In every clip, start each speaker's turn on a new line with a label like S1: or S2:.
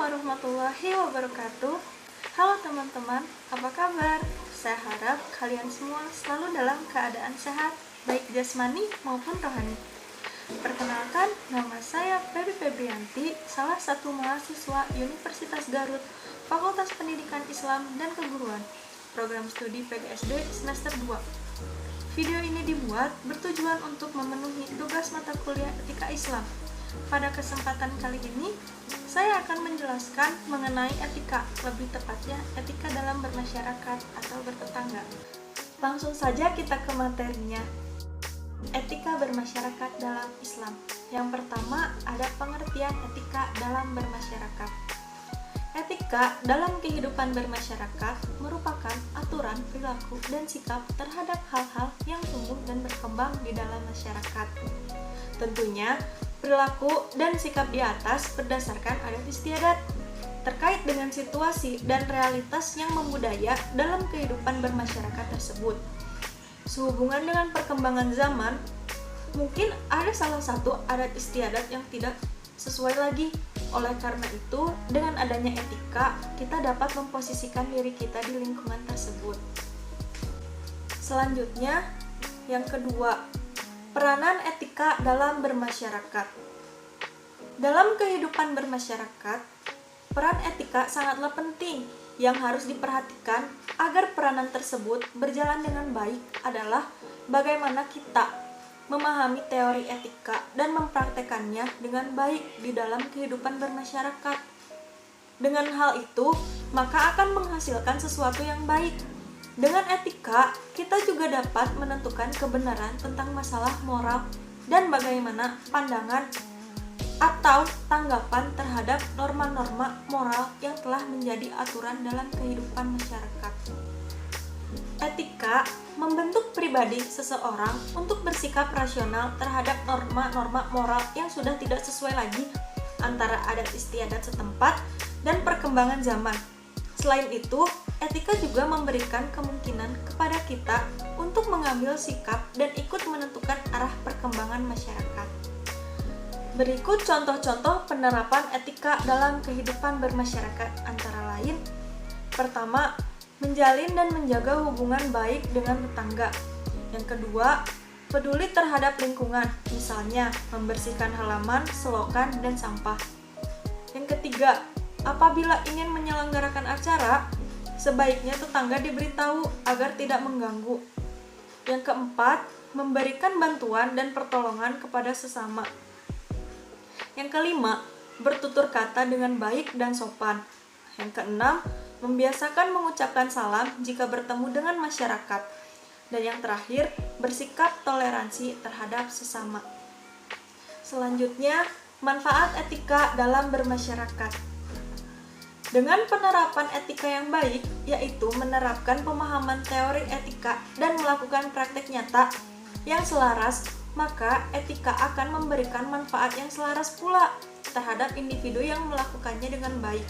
S1: warahmatullahi wabarakatuh. Halo teman-teman, apa kabar? Saya harap kalian semua selalu dalam keadaan sehat, baik jasmani maupun rohani. Perkenalkan, nama saya Febi Febrianti, salah satu mahasiswa Universitas Garut, Fakultas Pendidikan Islam dan Keguruan, program studi PGSD semester 2. Video ini dibuat bertujuan untuk memenuhi tugas mata kuliah Etika Islam. Pada kesempatan kali ini, saya akan menjelaskan mengenai etika, lebih tepatnya etika dalam bermasyarakat atau bertetangga. Langsung saja kita ke materinya. Etika bermasyarakat dalam Islam. Yang pertama, ada pengertian etika dalam bermasyarakat. Etika dalam kehidupan bermasyarakat merupakan aturan, perilaku, dan sikap terhadap hal-hal yang tumbuh dan berkembang di dalam masyarakat. Tentunya, perilaku dan sikap di atas berdasarkan adat istiadat terkait dengan situasi dan realitas yang membudaya dalam kehidupan bermasyarakat tersebut. Sehubungan dengan perkembangan zaman, mungkin ada salah satu adat istiadat yang tidak sesuai lagi. Oleh karena itu, dengan adanya etika, kita dapat memposisikan diri kita di lingkungan tersebut. Selanjutnya, yang kedua, peranan etika dalam bermasyarakat. Dalam kehidupan bermasyarakat, peran etika sangatlah penting. Yang harus diperhatikan agar peranan tersebut berjalan dengan baik adalah bagaimana kita memahami teori etika dan mempraktekannya dengan baik di dalam kehidupan bermasyarakat. Dengan hal itu, maka akan menghasilkan sesuatu yang baik. Dengan etika, kita juga dapat menentukan kebenaran tentang masalah moral dan bagaimana pandangan atau tanggapan terhadap norma-norma moral yang telah menjadi aturan dalam kehidupan masyarakat. Etika membentuk pribadi seseorang untuk bersikap rasional terhadap norma-norma moral yang sudah tidak sesuai lagi antara adat istiadat setempat dan perkembangan zaman. Selain itu, etika juga memberikan kemungkinan kepada kita untuk mengambil sikap dan ikut menentukan arah perkembangan masyarakat. Berikut contoh-contoh penerapan etika dalam kehidupan bermasyarakat antara lain. Pertama, menjalin dan menjaga hubungan baik dengan tetangga. Yang kedua, peduli terhadap lingkungan, misalnya membersihkan halaman, selokan, dan sampah. Yang ketiga, apabila ingin menyelenggarakan acara, sebaiknya tetangga diberitahu agar tidak mengganggu. Yang keempat, memberikan bantuan dan pertolongan kepada sesama. Yang kelima, bertutur kata dengan baik dan sopan. Yang keenam, membiasakan mengucapkan salam jika bertemu dengan masyarakat. Dan yang terakhir, bersikap toleransi terhadap sesama. Selanjutnya, manfaat etika dalam bermasyarakat. Dengan penerapan etika yang baik, yaitu menerapkan pemahaman teori etika dan melakukan praktek nyata yang selaras, maka etika akan memberikan manfaat yang selaras pula terhadap individu yang melakukannya dengan baik.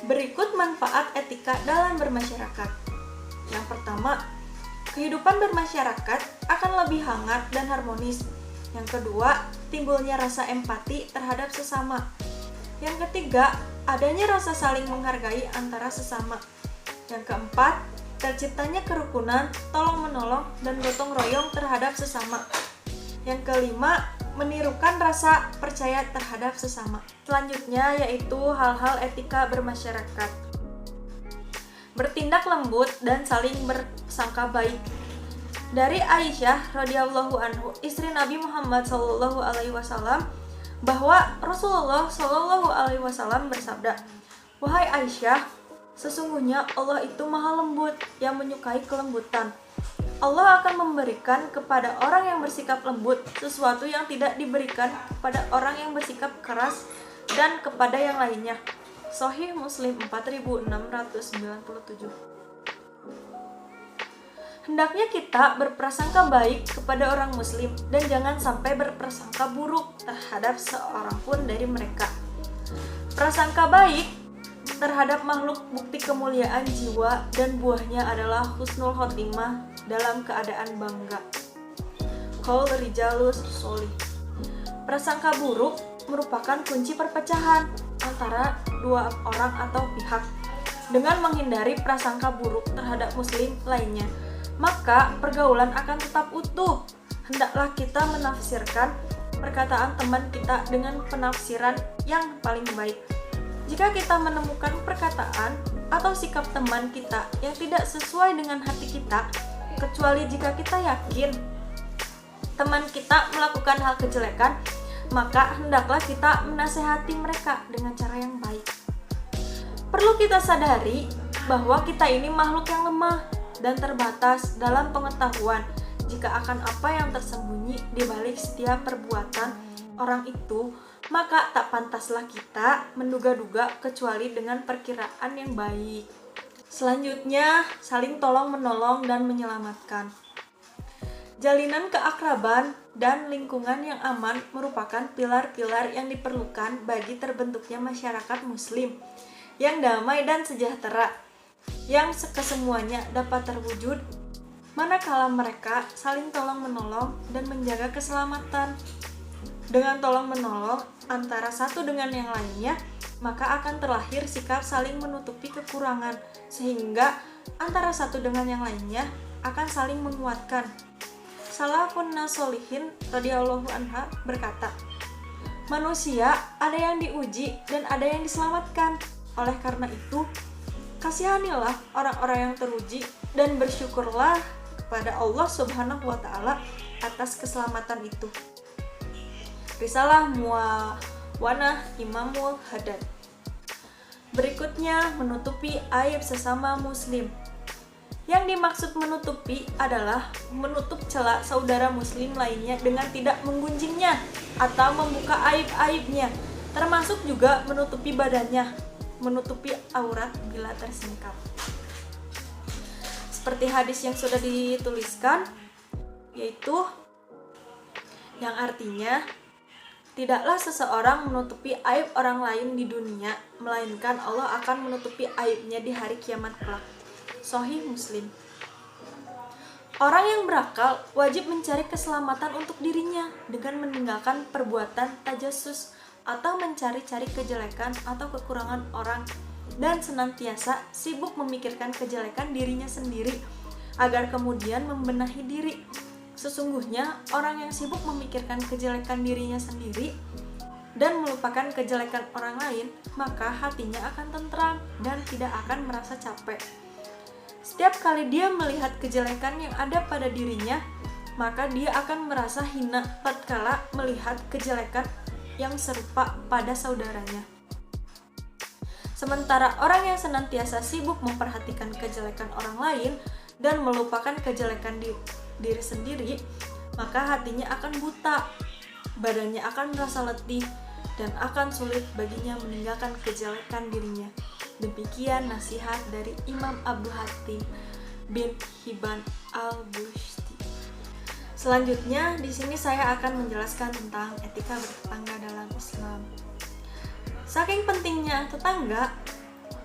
S1: Berikut manfaat etika dalam bermasyarakat. Yang pertama, kehidupan bermasyarakat akan lebih hangat dan harmonis. Yang kedua, timbulnya rasa empati terhadap sesama. Yang ketiga, adanya rasa saling menghargai antara sesama. Yang keempat, terciptanya kerukunan, tolong-menolong, dan gotong royong terhadap sesama. Yang kelima, menirukan rasa percaya terhadap sesama. Selanjutnya yaitu hal-hal etika bermasyarakat. Bertindak lembut dan saling bersangka baik. Dari Aisyah radhiyallahu anhu, istri Nabi Muhammad SAW, bahwa Rasulullah SAW bersabda, "Wahai Aisyah, sesungguhnya Allah itu maha lembut yang menyukai kelembutan. Allah akan memberikan kepada orang yang bersikap lembut sesuatu yang tidak diberikan kepada orang yang bersikap keras dan kepada yang lainnya." Sahih Muslim 4697. Hendaknya kita berprasangka baik kepada orang muslim dan jangan sampai berprasangka buruk terhadap seorang pun dari mereka. Prasangka baik terhadap makhluk bukti kemuliaan jiwa dan buahnya adalah husnul khotimah dalam keadaan bangga. Qaul rijalus sholih. Prasangka buruk merupakan kunci perpecahan antara dua orang atau pihak. Dengan menghindari prasangka buruk terhadap muslim lainnya, maka pergaulan akan tetap utuh. Hendaklah kita menafsirkan perkataan teman kita dengan penafsiran yang paling baik. Jika kita menemukan perkataan atau sikap teman kita yang tidak sesuai dengan hati kita, kecuali jika kita yakin teman kita melakukan hal kejelekan, maka hendaklah kita menasehati mereka dengan cara yang baik. Perlu kita sadari bahwa kita ini makhluk yang lemah dan terbatas dalam pengetahuan jika akan apa yang tersembunyi di balik setiap perbuatan orang itu, maka tak pantaslah kita menduga-duga kecuali dengan perkiraan yang baik. Selanjutnya, saling tolong-menolong dan menyelamatkan. Jalinan keakraban dan lingkungan yang aman merupakan pilar-pilar yang diperlukan bagi terbentuknya masyarakat muslim yang damai dan sejahtera, yang kesemuanya dapat terwujud manakala mereka saling tolong-menolong dan menjaga keselamatan. Dengan tolong-menolong antara satu dengan yang lainnya, maka akan terlahir sikap saling menutupi kekurangan, sehingga antara satu dengan yang lainnya akan saling menguatkan. Salafun Nasolihin radhiyallahu anha berkata, manusia ada yang diuji dan ada yang diselamatkan. Oleh karena itu, kasihanilah orang-orang yang teruji dan bersyukurlah kepada Allah Subhanahu wa Ta'ala atas keselamatan itu. Risalah Muawanah Imamul Haddad. Berikutnya, menutupi aib sesama muslim. Yang dimaksud menutupi adalah menutup celah saudara muslim lainnya dengan tidak menggunjingnya atau membuka aib-aibnya, termasuk juga menutupi badannya, menutupi aurat bila tersingkap. Seperti hadis yang sudah dituliskan, yaitu yang artinya, tidaklah seseorang menutupi aib orang lain di dunia, melainkan Allah akan menutupi aibnya di hari kiamat kelak. Sahih Muslim. Orang yang berakal wajib mencari keselamatan untuk dirinya dengan meninggalkan perbuatan tajassus atau mencari-cari kejelekan atau kekurangan orang, dan senantiasa sibuk memikirkan kejelekan dirinya sendiri agar kemudian membenahi diri. Sesungguhnya orang yang sibuk memikirkan kejelekan dirinya sendiri dan melupakan kejelekan orang lain, maka hatinya akan tentram dan tidak akan merasa capek. Setiap kali dia melihat kejelekan yang ada pada dirinya, maka dia akan merasa hina tatkala melihat kejelekan yang serupa pada saudaranya. Sementara orang yang senantiasa sibuk memperhatikan kejelekan orang lain dan melupakan kejelekan diri sendiri, maka hatinya akan buta, badannya akan merasa letih, dan akan sulit baginya meninggalkan kejelekan dirinya. Demikian nasihat dari Imam Abdul Hatim bin Hibban al-Busti. Selanjutnya, di sini saya akan menjelaskan tentang etika bertetangga dalam Islam. Saking pentingnya tetangga,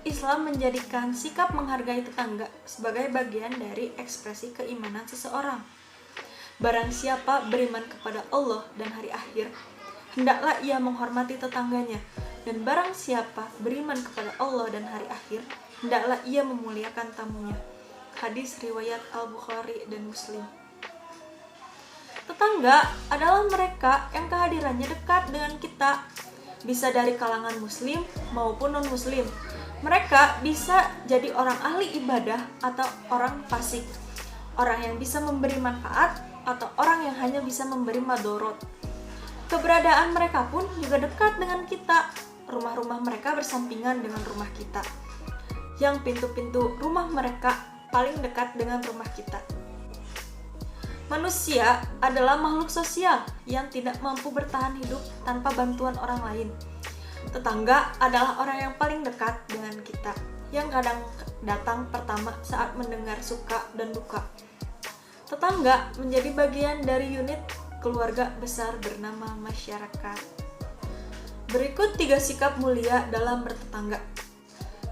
S1: Islam menjadikan sikap menghargai tetangga sebagai bagian dari ekspresi keimanan seseorang. Barang siapa beriman kepada Allah dan hari akhir, hendaklah ia menghormati tetangganya, dan barang siapa beriman kepada Allah dan hari akhir, hendaklah ia memuliakan tamunya. Hadis riwayat Al-Bukhari dan Muslim. Tetangga adalah mereka yang kehadirannya dekat dengan kita, bisa dari kalangan muslim maupun non-muslim. Mereka bisa jadi orang ahli ibadah atau orang fasik, orang yang bisa memberi manfaat atau orang yang hanya bisa memberi madorot. Keberadaan mereka pun juga dekat dengan kita. Rumah-rumah mereka bersampingan dengan rumah kita, yang pintu-pintu rumah mereka paling dekat dengan rumah kita. Manusia adalah makhluk sosial yang tidak mampu bertahan hidup tanpa bantuan orang lain. Tetangga adalah orang yang paling dekat dengan kita, yang kadang datang pertama saat mendengar suka dan duka. Tetangga menjadi bagian dari unit keluarga besar bernama masyarakat. Berikut 3 sikap mulia dalam bertetangga.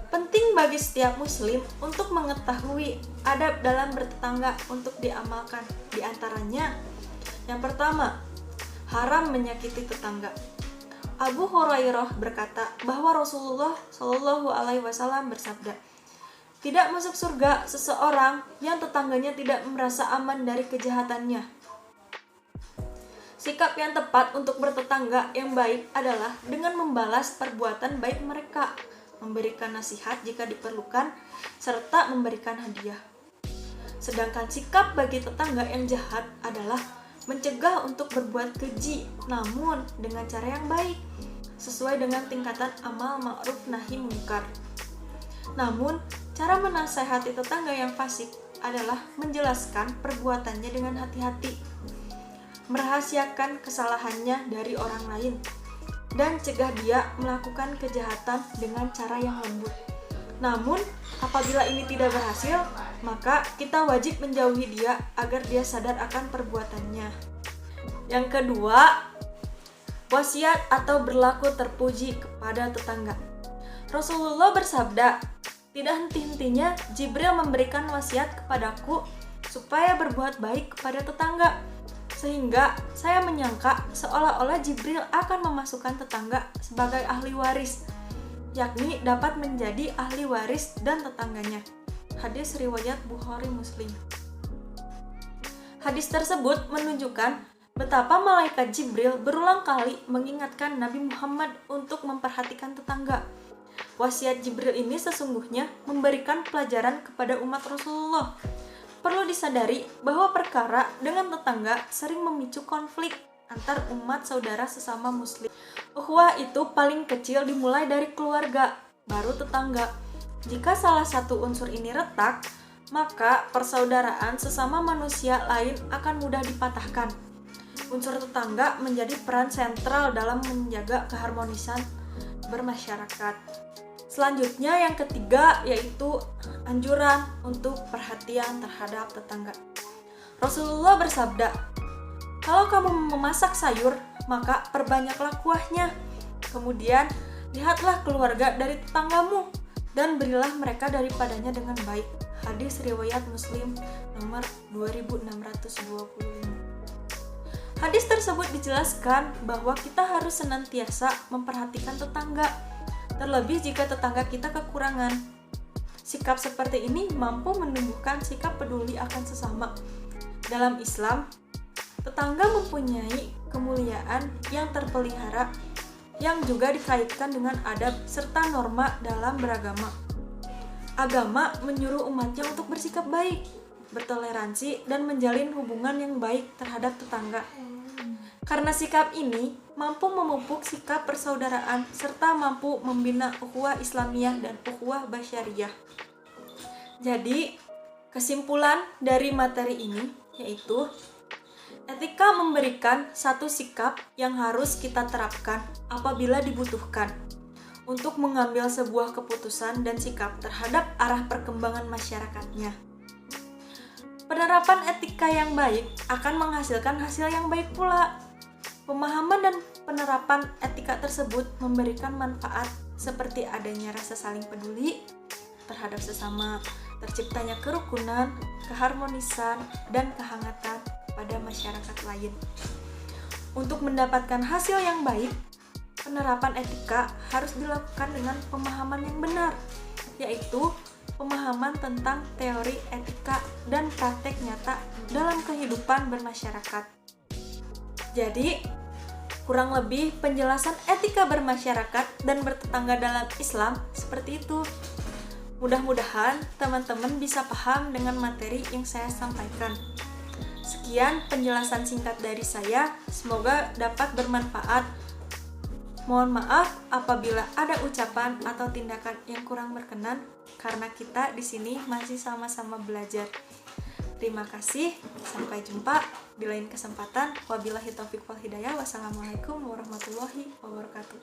S1: Penting bagi setiap muslim untuk mengetahui adab dalam bertetangga untuk diamalkan. Di antaranya, yang pertama, haram menyakiti tetangga. Abu Hurairah berkata bahwa Rasulullah Shallallahu Alaihi Wasallam bersabda, tidak masuk surga seseorang yang tetangganya tidak merasa aman dari kejahatannya. Sikap yang tepat untuk bertetangga yang baik adalah dengan membalas perbuatan baik mereka, memberikan nasihat jika diperlukan, serta memberikan hadiah. Sedangkan sikap bagi tetangga yang jahat adalah mencegah untuk berbuat keji, namun dengan cara yang baik, sesuai dengan tingkatan amal ma'ruf nahi mungkar. Namun, cara menasehati tetangga yang fasik adalah menjelaskan perbuatannya dengan hati-hati, merahasiakan kesalahannya dari orang lain, dan cegah dia melakukan kejahatan dengan cara yang lembut. Namun, apabila ini tidak berhasil, maka kita wajib menjauhi dia agar dia sadar akan perbuatannya. Yang kedua, wasiat atau berlaku terpuji kepada tetangga. Rasulullah bersabda, tidak henti-hentinya Jibril memberikan wasiat kepadaku supaya berbuat baik kepada tetangga, sehingga saya menyangka seolah-olah Jibril akan memasukkan tetangga sebagai ahli waris, yakni dapat menjadi ahli waris dan tetangganya. Hadis riwayat Bukhari Muslim. Hadis tersebut menunjukkan betapa malaikat Jibril berulang kali mengingatkan Nabi Muhammad untuk memperhatikan tetangga. Wasiat Jibril ini sesungguhnya memberikan pelajaran kepada umat Rasulullah. Perlu disadari bahwa perkara dengan tetangga sering memicu konflik antar umat saudara sesama muslim. Ukhuwah itu paling kecil dimulai dari keluarga, baru tetangga. Jika salah satu unsur ini retak, maka persaudaraan sesama manusia lain akan mudah dipatahkan. Unsur tetangga menjadi peran sentral dalam menjaga keharmonisan bermasyarakat. Selanjutnya yang ketiga yaitu anjuran untuk perhatian terhadap tetangga. Rasulullah bersabda, kalau kamu memasak sayur, maka perbanyaklah kuahnya. Kemudian lihatlah keluarga dari tetanggamu dan berilah mereka daripadanya dengan baik. Hadis riwayat Muslim nomor 2625. Hadis tersebut dijelaskan bahwa kita harus senantiasa memperhatikan tetangga, terlebih jika tetangga kita kekurangan. Sikap seperti ini mampu menumbuhkan sikap peduli akan sesama. Dalam Islam, tetangga mempunyai kemuliaan yang terpelihara yang juga dikaitkan dengan adab serta norma dalam beragama. Agama menyuruh umatnya untuk bersikap baik, bertoleransi, dan menjalin hubungan yang baik terhadap tetangga. Karena sikap ini mampu memupuk sikap persaudaraan serta mampu membina ukhuwah Islamiyah dan ukhuwah Basyariyah. Jadi, kesimpulan dari materi ini yaitu etika memberikan satu sikap yang harus kita terapkan apabila dibutuhkan untuk mengambil sebuah keputusan dan sikap terhadap arah perkembangan masyarakatnya. Penerapan etika yang baik akan menghasilkan hasil yang baik pula. Pemahaman dan penerapan etika tersebut memberikan manfaat seperti adanya rasa saling peduli terhadap sesama, terciptanya kerukunan, keharmonisan, dan kehangatan pada masyarakat lain. Untuk mendapatkan hasil yang baik, penerapan etika harus dilakukan dengan pemahaman yang benar, yaitu pemahaman tentang teori etika dan praktek nyata dalam kehidupan bermasyarakat. Jadi, kurang lebih penjelasan etika bermasyarakat dan bertetangga dalam Islam seperti itu. Mudah-mudahan teman-teman bisa paham dengan materi yang saya sampaikan. Sekian penjelasan singkat dari saya, semoga dapat bermanfaat. Mohon maaf apabila ada ucapan atau tindakan yang kurang berkenan, karena kita di sini masih sama-sama belajar. Terima kasih, sampai jumpa di lain kesempatan. Wabillahi taufiq wal hidayah. Wassalamualaikum warahmatullahi wabarakatuh.